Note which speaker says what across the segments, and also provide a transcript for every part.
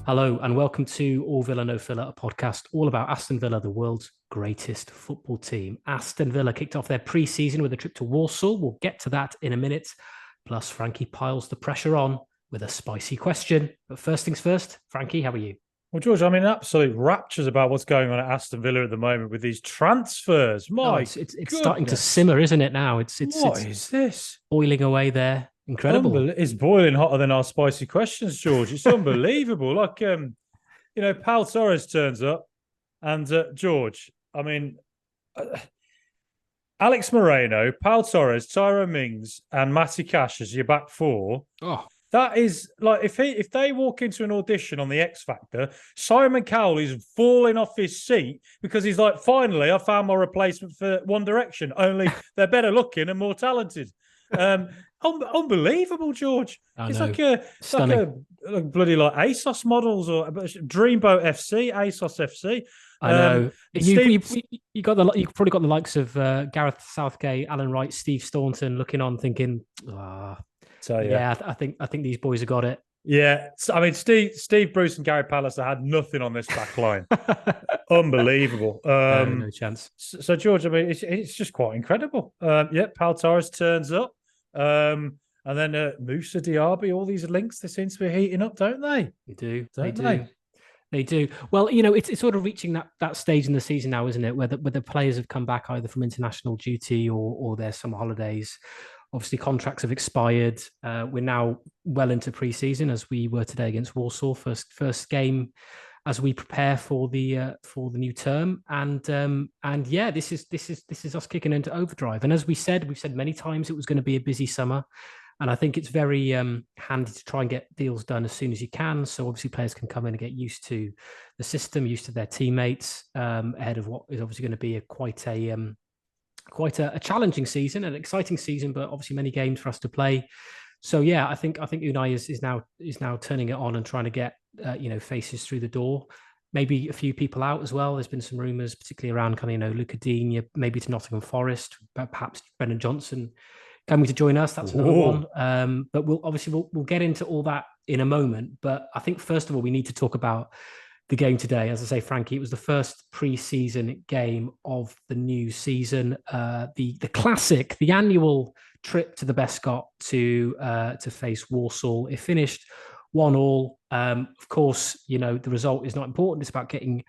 Speaker 1: Hello and welcome to All Villa No Filler, a podcast all about Aston Villa, the world's greatest football team. Aston Villa kicked off their pre-season with a trip to Warsaw. We'll get to that in a minute. Plus, Frankie piles the pressure on with a spicy question. But first things first, Frankie, how are you?
Speaker 2: Well, George, I'm in absolute raptures about what's going on at Aston Villa at the moment with these transfers. My
Speaker 1: It's starting to
Speaker 2: goodness.
Speaker 1: simmer, isn't it? Now
Speaker 2: What is this?
Speaker 1: boiling away there. Incredible.
Speaker 2: It's boiling hotter than our spicy questions, George. It's unbelievable. Pal Torres turns up, and George. Uh, Alex Moreno, Pal Torres, Tyrone Mings, and Matty Cash as your back four.
Speaker 1: Oh,
Speaker 2: That is like if they walk into an audition on the X Factor, Simon Cowell is falling off his seat because he's like, finally, I found my replacement for One Direction. Only they're better looking and more talented. Unbelievable, George. It's like a bloody like ASOS models or Dreamboat FC, ASOS FC.
Speaker 1: I know. You probably got the likes of Gareth Southgate, Alan Wright, Steve Staunton looking on, thinking, I think these boys have got it.
Speaker 2: Yeah, I mean, Steve Bruce and Gary Pallister had nothing on this back line. Unbelievable.
Speaker 1: No chance.
Speaker 2: So, George, I mean, it's just quite incredible. Pal Torres turns up. And then Moussa Diaby, all these links, they seem to be heating up, don't they?
Speaker 1: They do. Well, it's sort of reaching that stage in the season now, isn't it? Where the players have come back either from international duty or their summer holidays. Obviously, contracts have expired. We're now well into pre-season, as we were today against Walsall, first game as we prepare for the new term. And this is us kicking into overdrive. And as we've said many times, it was going to be a busy summer. And I think it's very handy to try and get deals done as soon as you can. So obviously players can come in and get used to the system, used to their teammates, ahead of what is obviously going to be quite a challenging season, an exciting season, but obviously many games for us to play. So yeah, I think Unai is now turning it on and trying to get faces through the door. Maybe a few people out as well. There's been some rumours, particularly around kind of Luca Digne, maybe to Nottingham Forest, perhaps Brendan Johnson coming to join us. That's another one. But we'll get into all that in a moment. But I think first of all we need to talk about the game today. As I say, Frankie, it was the first pre-season game of the new season. The classic, the annual trip to the Bescot to face Walsall. It finished 1-1. Of course, the result is not important. It's about getting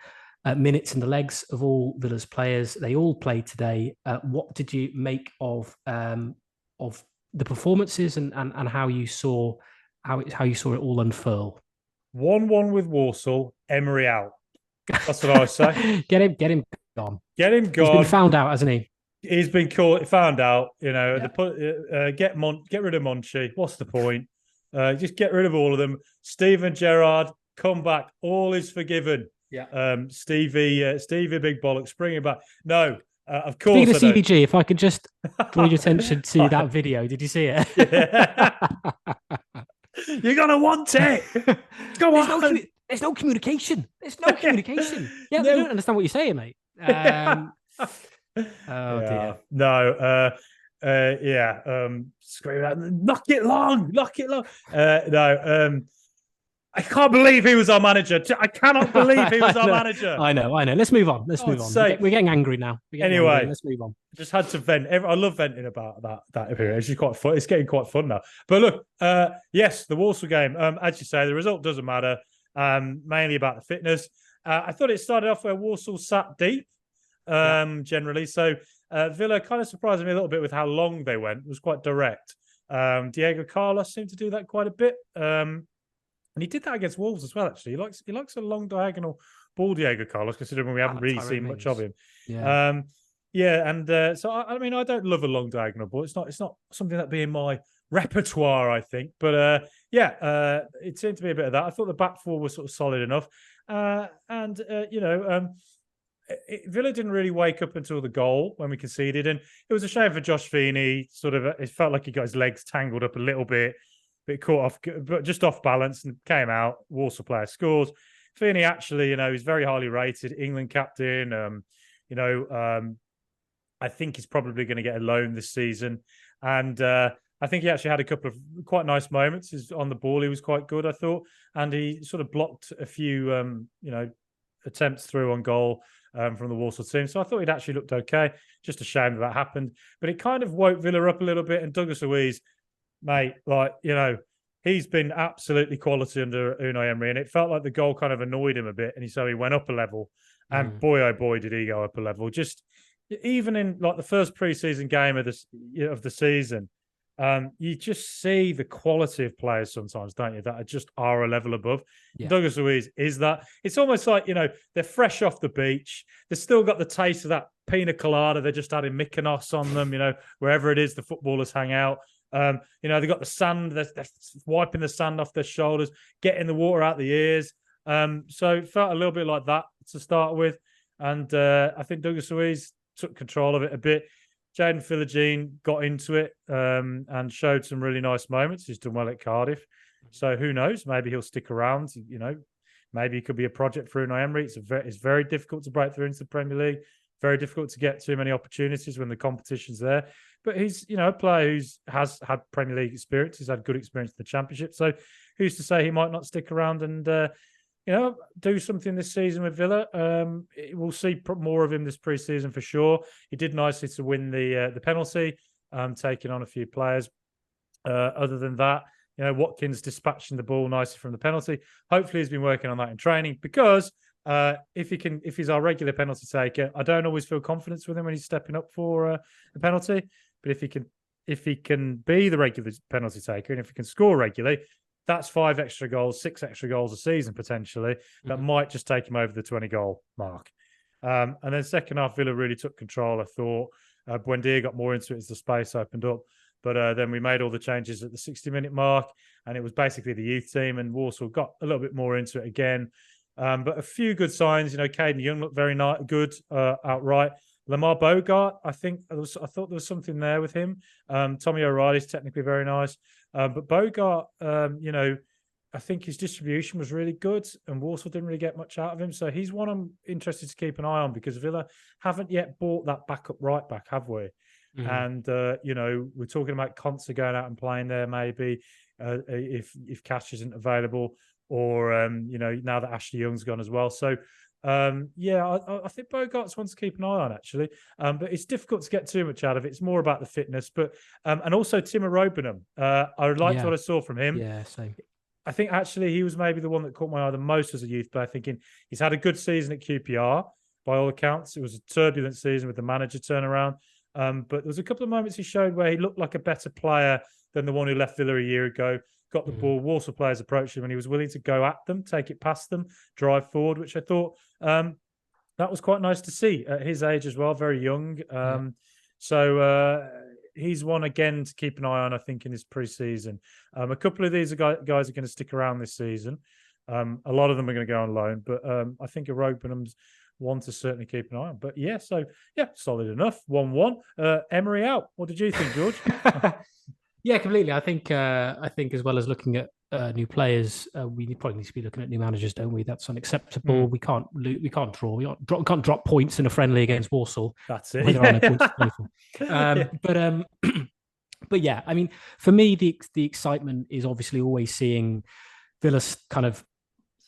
Speaker 1: minutes in the legs of all Villa's players. They all played today. What did you make of the performances and how you saw it all unfurl?
Speaker 2: 1-1 with Walsall, Emery out. That's what I would say.
Speaker 1: Get him gone.
Speaker 2: Get him gone.
Speaker 1: He's been found out, hasn't he?
Speaker 2: He's been found out. Get rid of Monchi. What's the point? Just get rid of all of them. Steven Gerrard, come back. All is forgiven.
Speaker 1: Yeah.
Speaker 2: Stevie, big bollocks, bring him back. No, of course.
Speaker 1: Speaking of CBG, if I could just draw your attention to that video. Did you see it?
Speaker 2: Yeah. You're gonna want it. Go on.
Speaker 1: There's no communication. Yeah, they don't understand what you're saying, mate. Dear.
Speaker 2: No. Scream out. Knock it long. No. I can't believe he was our manager. I cannot believe he was our manager.
Speaker 1: I know. Let's move on. We're getting angry now. Let's move on.
Speaker 2: Just had to vent. I love venting about that period. It's just quite fun. It's getting quite fun now. But look, yes, the Walsall game. As you say, the result doesn't matter. Mainly about the fitness. I thought it started off where Walsall sat deep. Generally, so Villa kind of surprised me a little bit with how long they went. It was quite direct. Diego Carlos seemed to do that quite a bit. And he did that against Wolves as well, actually. He likes a long diagonal ball, Diego Carlos, considering we haven't really seen much of him.
Speaker 1: Yeah.
Speaker 2: So I don't love a long diagonal ball. It's not something that'd be in my repertoire, I think. But it seemed to be a bit of that. I thought the back four was sort of solid enough. Villa didn't really wake up until the goal when we conceded, and it was a shame for Josh Feeney. It felt like he got his legs tangled up a little bit caught off, but just off balance and came out. Walsall player scores. Feeney actually, he's very highly rated, England captain. I think he's probably going to get a loan this season, and I think he actually had a couple of quite nice moments. On the ball, he was quite good, I thought, and he sort of blocked a few, attempts through on goal from the Walsall team. So I thought he'd actually looked okay. Just a shame that happened, but it kind of woke Villa up a little bit. And Douglas Luiz, mate, he's been absolutely quality under Unai Emery, and it felt like the goal kind of annoyed him a bit, and so he went up a level. And boy, oh boy, did he go up a level! Just even in like the first preseason game of the season, you just see the quality of players sometimes, don't you? That are a level above. Yeah. Douglas Luiz is that. It's almost like they're fresh off the beach. They've still got the taste of that pina colada they just had in Mykonos on them. Wherever it is the footballers hang out. They've got the sand, they're wiping the sand off their shoulders, getting the water out the ears. So it felt a little bit like that to start with. And I think Douglas Luiz took control of it a bit. Jaden Philogene got into it and showed some really nice moments. He's done well at Cardiff. So who knows? Maybe he'll stick around. Maybe he could be a project for Unai Emery. It's very difficult to break through into the Premier League. Very difficult to get too many opportunities when the competition's there. But he's, a player who has had Premier League experience. He's had good experience in the Championship. So who's to say he might not stick around and, do something this season with Villa? We'll see more of him this pre-season for sure. He did nicely to win the penalty, taking on a few players. Other than that, Watkins dispatching the ball nicely from the penalty. Hopefully he's been working on that in training because if he's our regular penalty taker, I don't always feel confidence with him when he's stepping up for the penalty. But if he can be the regular penalty taker and if he can score regularly, that's 5 extra goals, 6 extra goals a season potentially. That might just take him over the 20-goal mark. And then second half, Villa really took control. I thought Buendia got more into it as the space opened up. But then we made all the changes at the 60-minute mark, and it was basically the youth team, and Warsaw got a little bit more into it again. But a few good signs. Caden Young looked very good outright. Lamar Bogart, I thought there was something there with him. Tommy O'Reilly's technically very nice. But Bogart, I think his distribution was really good, and Warsaw didn't really get much out of him. So he's one I'm interested to keep an eye on because Villa haven't yet bought that backup right back, have we? And we're talking about Conser going out and playing there maybe if Cash isn't available, or now that Ashley Young's gone as well. So I think Bogart's one to keep an eye on actually. But it's difficult to get too much out of it. It's more about the fitness, but and also Timo Robenham. I liked what I saw from him.
Speaker 1: Yeah, same.
Speaker 2: I think actually he was maybe the one that caught my eye the most as a youth player, thinking he's had a good season at QPR by all accounts. It was a turbulent season with the manager turnaround. But there was a couple of moments he showed where he looked like a better player than the one who left Villa a year ago. Got the ball, Warsaw players approached him and he was willing to go at them, take it past them, drive forward, which I thought that was quite nice to see at his age as well, very young. So he's one again to keep an eye on, I think, in this pre-season. A couple of these guys are going to stick around this season. A lot of them are going to go on loan, but I think Robenham's one to certainly keep an eye on. But solid enough. 1-1. Emery out. What did you think, George?
Speaker 1: Yeah, completely. I think as well as looking at new players, we probably need to be looking at new managers, don't we? That's unacceptable. We can't draw. We can't drop points in a friendly against Walsall.
Speaker 2: That's it.
Speaker 1: But yeah, I mean, for me, the excitement is obviously always seeing Villa kind of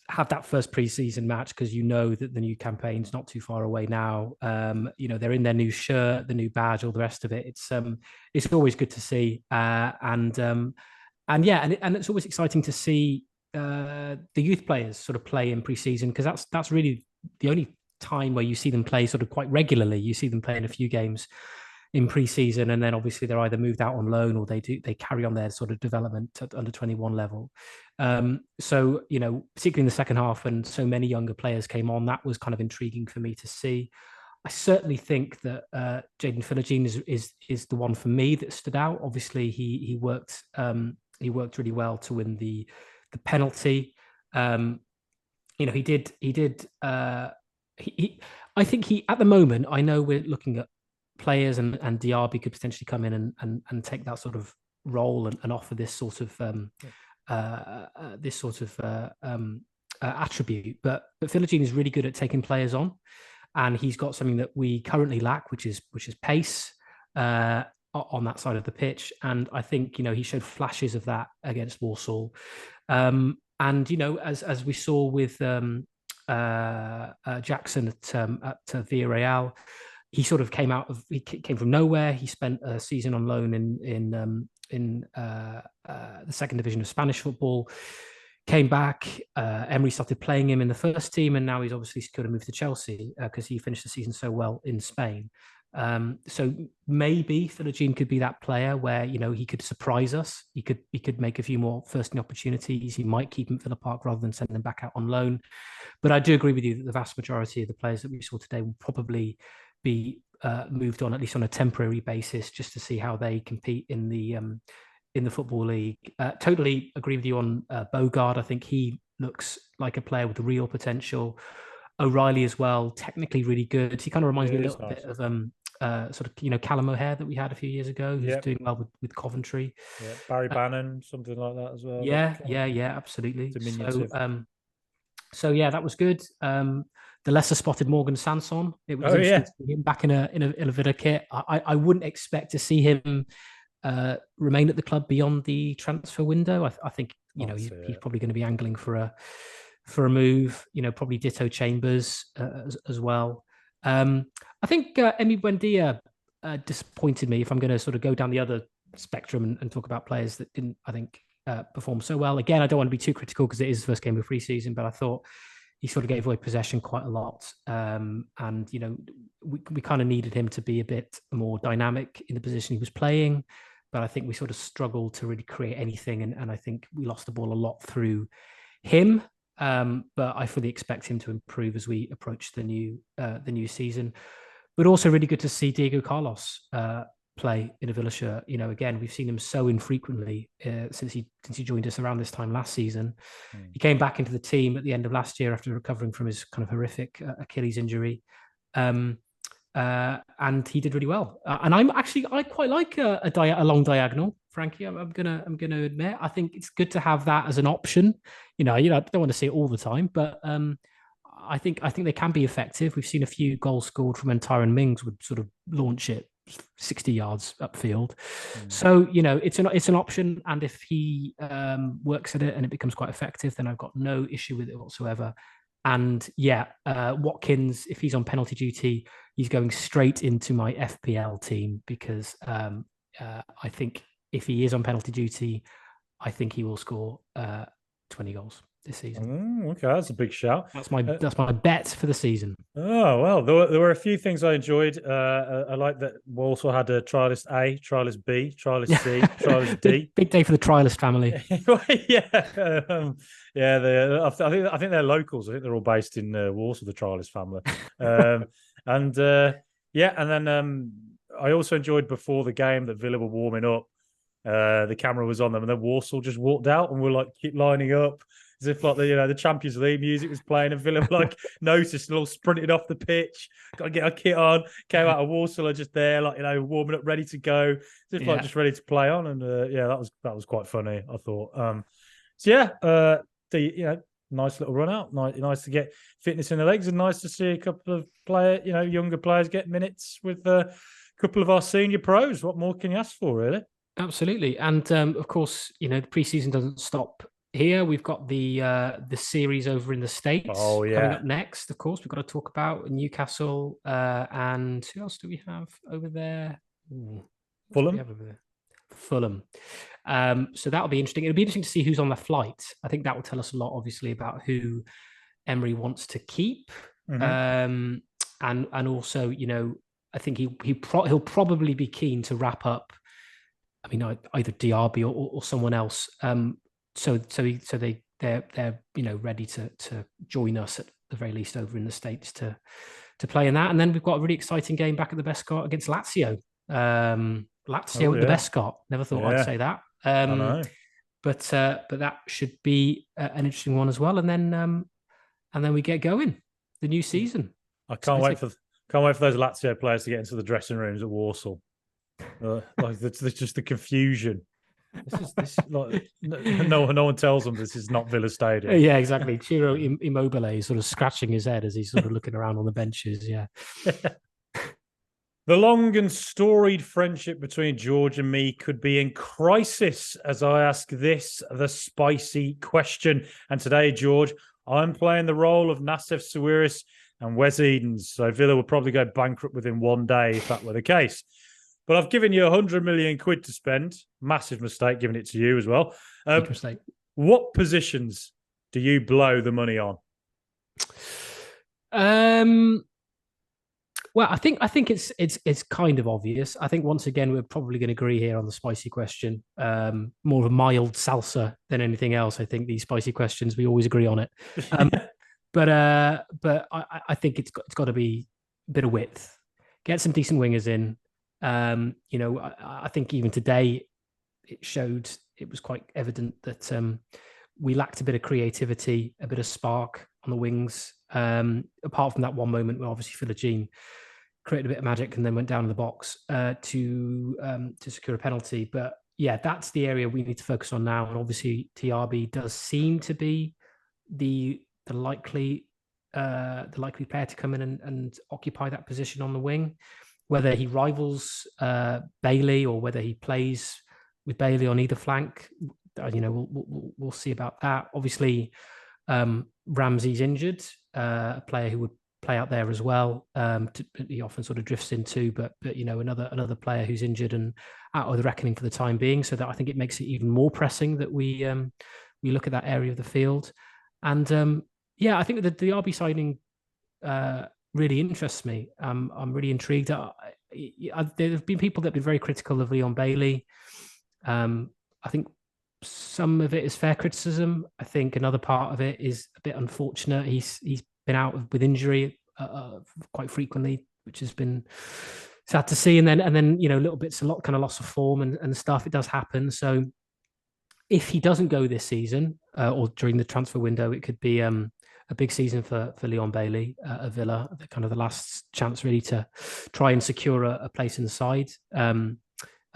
Speaker 1: have that first pre-season match because that the new campaign's not too far away now. They're in their new shirt, the new badge, all the rest of it. It's always good to see, and it's always exciting to see the youth players sort of play in pre-season because that's really the only time where you see them play sort of quite regularly. You see them playing a few games in pre-season, and then obviously they're either moved out on loan or they carry on their sort of development at under 21 level. So particularly in the second half when so many younger players came on, that was kind of intriguing for me to see. I certainly think that Jaden Philogene is the one for me that stood out. Obviously he worked really well to win the penalty. He did I think he at the moment, I know we're looking at players and Diaby could potentially come in and take that sort of role and offer this sort of attribute. But Philogene is really good at taking players on, and he's got something that we currently lack, which is pace. on that side of the pitch. And I think, he showed flashes of that against Walsall. And, as we saw with Jackson at Villarreal, he sort of he came from nowhere. He spent a season on loan in the second division of Spanish football. Came back, Emery started playing him in the first team, and now he's obviously secured a move to Chelsea because he finished the season so well in Spain. So maybe Philogene could be that player where he could surprise us. He could make a few more first opportunities. He might keep him at Villa Park rather than send him back out on loan. But I do agree with you that the vast majority of the players that we saw today will probably be moved on, at least on a temporary basis, just to see how they compete in the Football League. Totally agree with you on Bogard. I think he looks like a player with real potential. O'Reilly as well, technically really good. He kind of reminds me a little bit of sort of Callum O'Hare that we had a few years ago, who's doing well with Coventry.
Speaker 2: Yeah, Barry Bannon, something like that as well.
Speaker 1: Yeah, absolutely. So yeah, that was good. The lesser spotted Morgan Sanson. It was interesting to see him back in a Villa kit. I wouldn't expect to see him remain at the club beyond the transfer window. I think he's probably going to be angling for a move. Probably ditto Chambers as well. I think Emi Buendia disappointed me. If I'm going to sort of go down the other spectrum and talk about players that didn't, I think, perform so well. Again, I don't want to be too critical because it is the first game of pre-season, but I thought he sort of gave away possession quite a lot. And, we kind of needed him to be a bit more dynamic in the position he was playing. But I think we sort of struggled to really create anything. And I think we lost the ball a lot through him. But I fully expect him to improve as we approach the new season. But also really good to see Diego Carlos play in a Villa shirt. Again, we've seen him so infrequently since he joined us around this time last season. He came back into the team at the end of last year after recovering from his kind of horrific Achilles injury. And he did really well. And I quite like a long diagonal, Frankie. I'm gonna admit, I think it's good to have that as an option. I don't want to see it all the time, but I think they can be effective. We've seen a few goals scored from when Tyrone Mings would sort of launch it 60 yards upfield. So it's an option, and if he works at it and it becomes quite effective, then I've got no issue with it whatsoever. And Watkins, if he's on penalty duty, he's going straight into my FPL team because I think if he is on penalty duty, I think he will score 20 goals this season.
Speaker 2: Okay, that's a big shout.
Speaker 1: That's my bet for the season.
Speaker 2: Oh, well, there were a few things I enjoyed. I like that Walsall had a trialist A, trialist B, trialist C, trialist D.
Speaker 1: Big day for the trialist family.
Speaker 2: I think they're locals. I think they're all based in Warsaw, the trialist family. And then I also enjoyed before the game that Villa were warming up. The camera was on them, and then Walsall just walked out and were like keep lining up as if like the Champions League music was playing, and Villa like noticed and all sprinted off the pitch. Got to get our kit on. Came out of Walsall, are just there like warming up, ready to go, just ready to play on. And that was quite funny, I thought. Nice little run out. Nice to get fitness in the legs, and nice to see a couple of younger players get minutes with a couple of our senior pros. What more can you ask for, really?
Speaker 1: Absolutely. And of course, the preseason doesn't stop here. We've got the series over in the States coming up next. Of course, we've got to talk about Newcastle and who else do we have over there? Fulham. So that'll be interesting. It'll be interesting to see who's on the flight. I think that will tell us a lot, obviously, about who Emery wants to keep. And also, I think he'll probably be keen to wrap up. I mean, either Diaby or someone else. So they're ready to join us at the very least over in the States to play in that. And then we've got a really exciting game back at the Bescot against Lazio. Lazio at the Bescot. Never thought I'd say that.
Speaker 2: I know.
Speaker 1: But that should be an interesting one as well. And then we get going the new season.
Speaker 2: I can't wait for those Lazio players to get into the dressing rooms at Warsaw. There's just the confusion. This like no one tells them this is not Villa Stadium.
Speaker 1: Yeah, exactly. Ciro Immobile is sort of scratching his head as he's sort of looking around on the benches. Yeah.
Speaker 2: The long and storied friendship between George and me could be in crisis as I ask this, the spicy question. And today, George, I'm playing the role of Nassef Sawiris and Wes Edens. So Villa would probably go bankrupt within one day if that were the case. But I've given you 100 million quid to spend. Massive mistake giving it to you as well.
Speaker 1: Mistake.
Speaker 2: What positions do you blow the money on?
Speaker 1: Well, I think it's kind of obvious. I think once again we're probably going to agree here on the spicy question. More of a mild salsa than anything else. I think these spicy questions we always agree on it. But I think it's got to be a bit of width. Get some decent wingers in. I think even today it showed, it was quite evident that we lacked a bit of creativity, a bit of spark on the wings. Apart from that one moment where obviously Philogene created a bit of magic and then went down in the box to secure a penalty. But yeah, that's the area we need to focus on now. And obviously TRB does seem to be the likely player to come in and occupy that position on the wing. Whether he rivals Bailey or whether he plays with Bailey on either flank, we'll see about that. Obviously, Ramsey's injured, a player who would play out there as well. He often sort of drifts into, but another player who's injured and out of the reckoning for the time being. So that I think it makes it even more pressing that we look at that area of the field. And I think that the RB signing really interests me. I'm really intrigued. There have been people that have been very critical of Leon Bailey. I think some of it is fair criticism. I think another part of it is a bit unfortunate. He's been out with injury quite frequently, which has been sad to see. And then little bits, a lot kind of loss of form and stuff. It does happen. So if he doesn't go this season or during the transfer window, it could be a big season for Leon Bailey at Villa. Kind of the last chance really to try and secure a place in the side.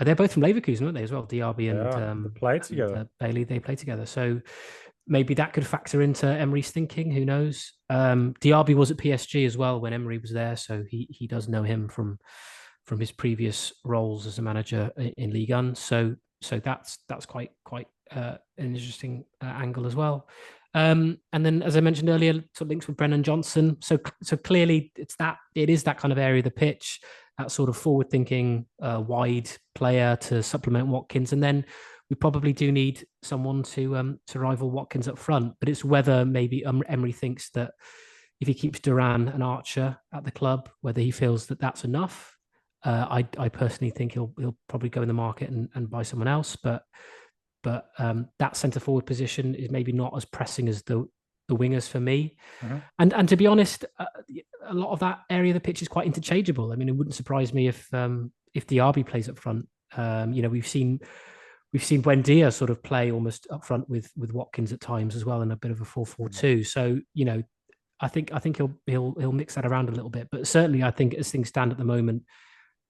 Speaker 1: They're both from Leverkusen, aren't they, as well? DRB and
Speaker 2: they play together.
Speaker 1: And, Bailey, they play together. So maybe that could factor into Emery's thinking. Who knows? DRB was at PSG as well when Emery was there, so he does know him from his previous roles as a manager in Ligue 1. So that's quite an interesting angle as well. And then, as I mentioned earlier, sort of links with Brennan Johnson. So clearly, it is that kind of area of the pitch, that sort of forward-thinking, wide player to supplement Watkins, and then we probably do need someone to rival Watkins up front. But it's whether maybe Emery thinks that if he keeps Duran and Archer at the club, whether he feels that that's enough. I personally think he'll probably go in the market and buy someone else, but that centre forward position is maybe not as pressing as the wingers for me. Mm-hmm. And to be honest, a lot of that area of the pitch is quite interchangeable. I mean, it wouldn't surprise me if Diaby plays up front. We've seen Buendia sort of play almost up front with Watkins at times as well in a bit of a 4-4-2. So I think he'll mix that around a little bit. But certainly, I think as things stand at the moment,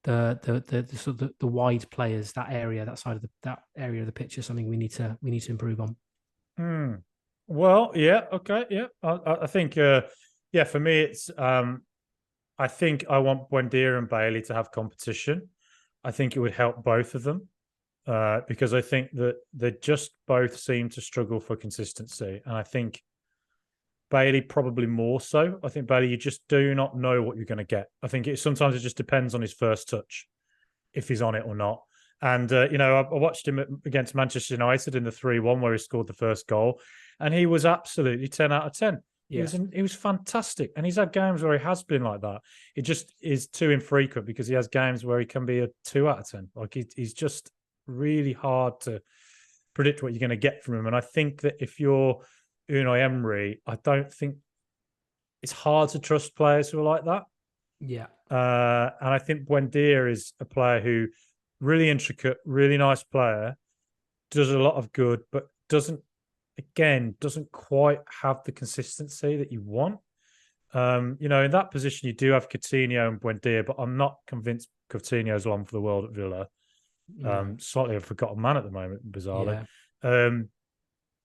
Speaker 1: the sort of the wide players, that area of the pitch is something we need to improve on.
Speaker 2: Well, yeah, okay, yeah. I think, for me, it's I think I want Buendia and Bailey to have competition. I think it would help both of them because I think that they just both seem to struggle for consistency, and I think Bailey probably more so. I think Bailey, you just do not know what you're going to get. I think sometimes it just depends on his first touch, if he's on it or not. And, I watched him against Manchester United in the 3-1 where he scored the first goal, and he was absolutely 10 out of 10. Yeah. He was fantastic. And he's had games where he has been like that. It just is too infrequent because he has games where he can be a 2 out of 10. Like he's just really hard to predict what you're going to get from him. And I think that if you're Unai Emery, I don't think it's hard to trust players who are like that.
Speaker 1: Yeah.
Speaker 2: And I think Buendia is a player who really intricate, really nice player, does a lot of good, but doesn't quite have the consistency that you want. In that position, you do have Coutinho and Buendia, but I'm not convinced Coutinho's one for the world at Villa. Slightly a forgotten man at the moment, bizarrely. Yeah.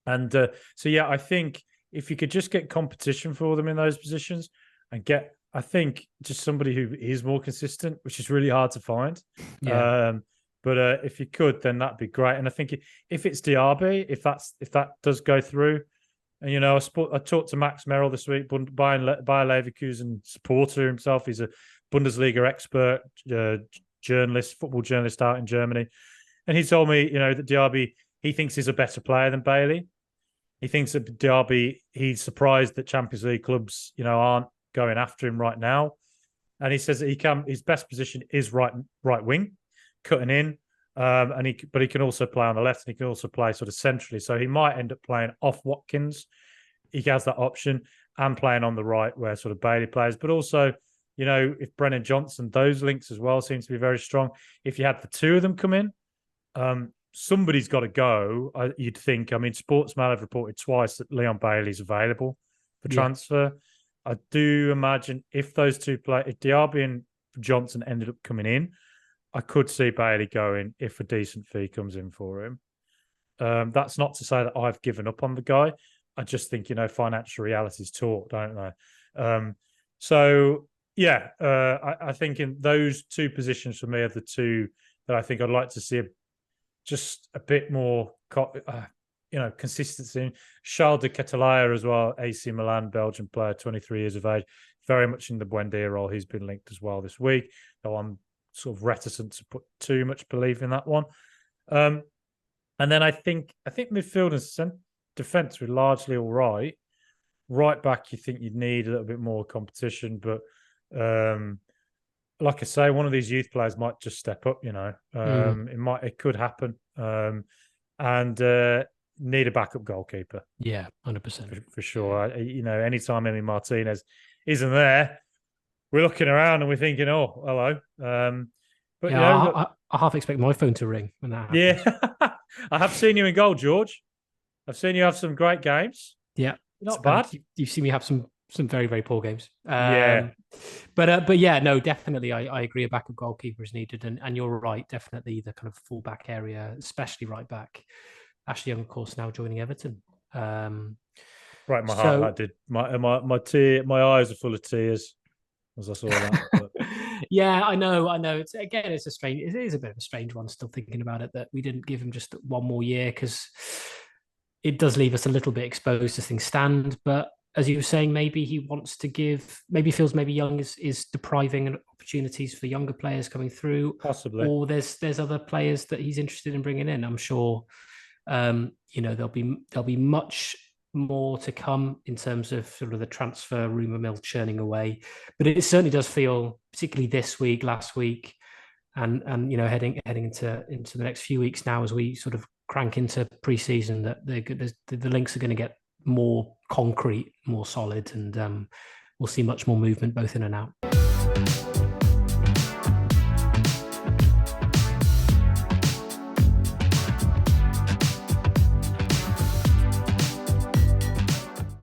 Speaker 2: I think if you could just get competition for them in those positions and get I think just somebody who is more consistent, which is really hard to find.
Speaker 1: Yeah.
Speaker 2: But if you could, then that'd be great. And I think if it's Diaby, if that does go through, and I talked to Max Merrill this week, Bayer Leverkusen supporter himself. He's a Bundesliga expert, football journalist out in Germany, and he told me, that Diaby, he thinks he's a better player than Bailey. He thinks that Diaby, he's surprised that Champions League clubs, aren't going after him right now. And he says that his best position is right wing, cutting in. But he can also play on the left, and he can also play sort of centrally. So he might end up playing off Watkins. He has that option, and playing on the right where sort of Bailey plays. But also, if Brennan Johnson, those links as well seem to be very strong. If you had the two of them come in, somebody's got to go. You'd think. I mean, Sportsmail have reported twice that Leon Bailey's available for transfer. I do imagine if those two if Diaby and Johnson ended up coming in, I could see Bailey going if a decent fee comes in for him. That's not to say that I've given up on the guy. I just think, financial realities talk, don't they? So, yeah, I think in those two positions for me are the two that I think I'd like to see just a bit more, consistency. Charles de Ketelaere as well, AC Milan, Belgian player, 23 years of age, very much in the Buendia role. He's been linked as well this week, though I'm sort of reticent to put too much belief in that one. And then I think midfield and defence were largely all right. Right back, you think you'd need a little bit more competition, but like I say, one of these youth players might just step up. It could happen, and need a backup goalkeeper.
Speaker 1: Yeah, 100%
Speaker 2: for sure. Anytime Emi Martinez isn't there, we're looking around and we're thinking, "Oh, hello." But
Speaker 1: I half expect my phone to ring when that happens.
Speaker 2: Yeah, I have seen you in goal, George. I've seen you have some great games.
Speaker 1: Yeah,
Speaker 2: not bad.
Speaker 1: You've seen me have some very, very poor games.
Speaker 2: But
Speaker 1: yeah, no, definitely, I agree. A backup goalkeeper is needed, and you're right. Definitely, the kind of fullback area, especially right back. Ashley Young, of course, now joining Everton.
Speaker 2: Right, my heart that did. My eyes are full of tears as I saw that. But...
Speaker 1: Yeah, I know. It is a bit of a strange one. Still thinking about it, that we didn't give him just one more year, because it does leave us a little bit exposed as things stand. But as you were saying, maybe he wants to feels Young is depriving opportunities for younger players coming through.
Speaker 2: Possibly.
Speaker 1: Or there's other players that he's interested in bringing in. I'm sure, there'll be much more to come in terms of sort of the transfer rumor mill churning away. But it certainly does feel, particularly this week, last week, and heading into the next few weeks now, as we sort of crank into pre-season, that the links are going to get more concrete, more solid, and we'll see much more movement both in and out.